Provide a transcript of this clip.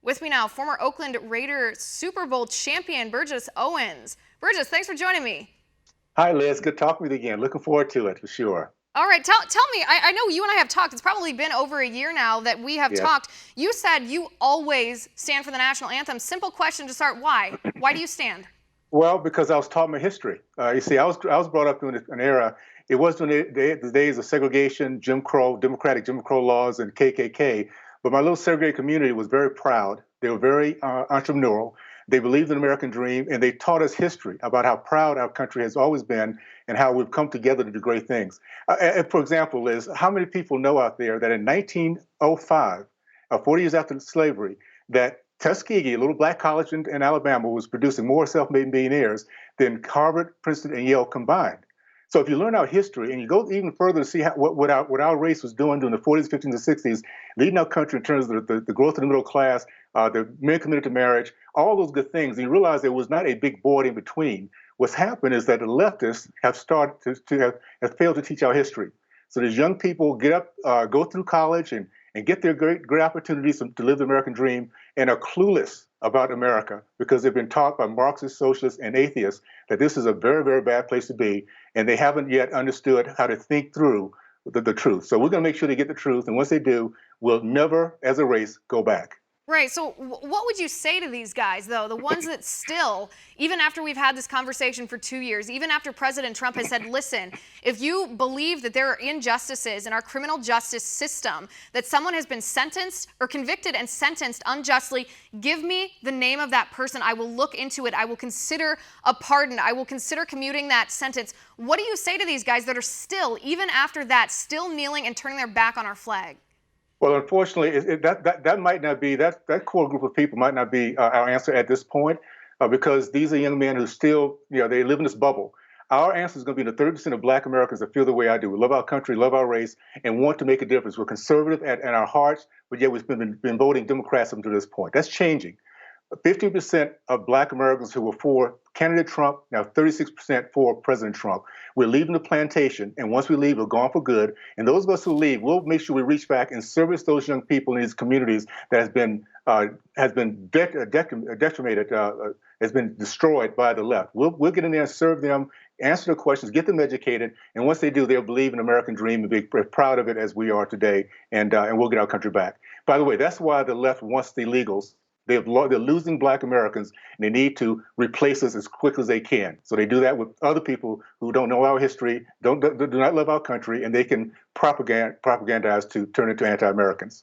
With me now, former Oakland Raiders Super Bowl champion Burgess Owens. Burgess, thanks for joining me. Hi, Liz. Good talking with you again. Looking forward to it for sure. All right, tell me, I know you and I have talked. It's probably been over a year now that we have Yes. talked. You said you always stand for the national anthem. Simple question to start, why? Why do you stand? Well, because I was taught my history. You see, I was brought up during an era. It was during the days of segregation, Jim Crow, Democratic Jim Crow laws, and KKK. But my little segregated community was very proud. They were very entrepreneurial. They believed in the American dream, and they taught us history about how proud our country has always been and how we've come together to do great things. For example, Liz, how many people know out there that in 1905, 40 years after slavery, that Tuskegee, a little black college in Alabama, was producing more self-made millionaires than Harvard, Princeton, and Yale combined. So if you learn our history and you go even further to see what our race was doing during the 40s, 50s, and 60s, leading our country in terms of the growth of the middle class, the men committed to marriage, all those good things, and you realize there was not a big void in between. What's happened is that the leftists have started have failed to teach our history. So these young people get up, go through college, and get their great opportunities to live the American dream, and are clueless about America because they've been taught by Marxists, socialists, and atheists that this is a very, very bad place to be, and they haven't yet understood how to think through the truth. So we're going to make sure they get the truth, and once they do, we'll never, as a race, go back. Right. So, what would you say to these guys, though, the ones that still, even after we've had this conversation for 2 years, even after President Trump has said, listen, if you believe that there are injustices in our criminal justice system, that someone has been sentenced or convicted and sentenced unjustly, give me the name of that person. I will look into it. I will consider a pardon. I will consider commuting that sentence. What do you say to these guys that are still, even after that, still kneeling and turning their back on our flag? Well, unfortunately, that might not be that core group of people might not be our answer at this point, because these are young men who still, they live in this bubble. Our answer is going to be the 30% of Black Americans that feel the way I do. We love our country, love our race, and want to make a difference. We're conservative at our hearts, but yet we've been voting Democrats up to this point. That's changing. 50% of Black Americans who were for candidate Trump, now 36% for President Trump. We're leaving the plantation, and once we leave, we're gone for good. And those of us who leave, we'll make sure we reach back and service those young people in these communities that has been decimated, has been destroyed by the left. We'll get in there and serve them, answer their questions, get them educated, and once they do, they'll believe in the American dream and be proud of it as we are today, and we'll get our country back. By the way, that's why the left wants the illegals. They're losing Black Americans, and they need to replace us as quick as they can. So they do that with other people who don't know our history, do not love our country, and they can propagandize to turn into anti-Americans.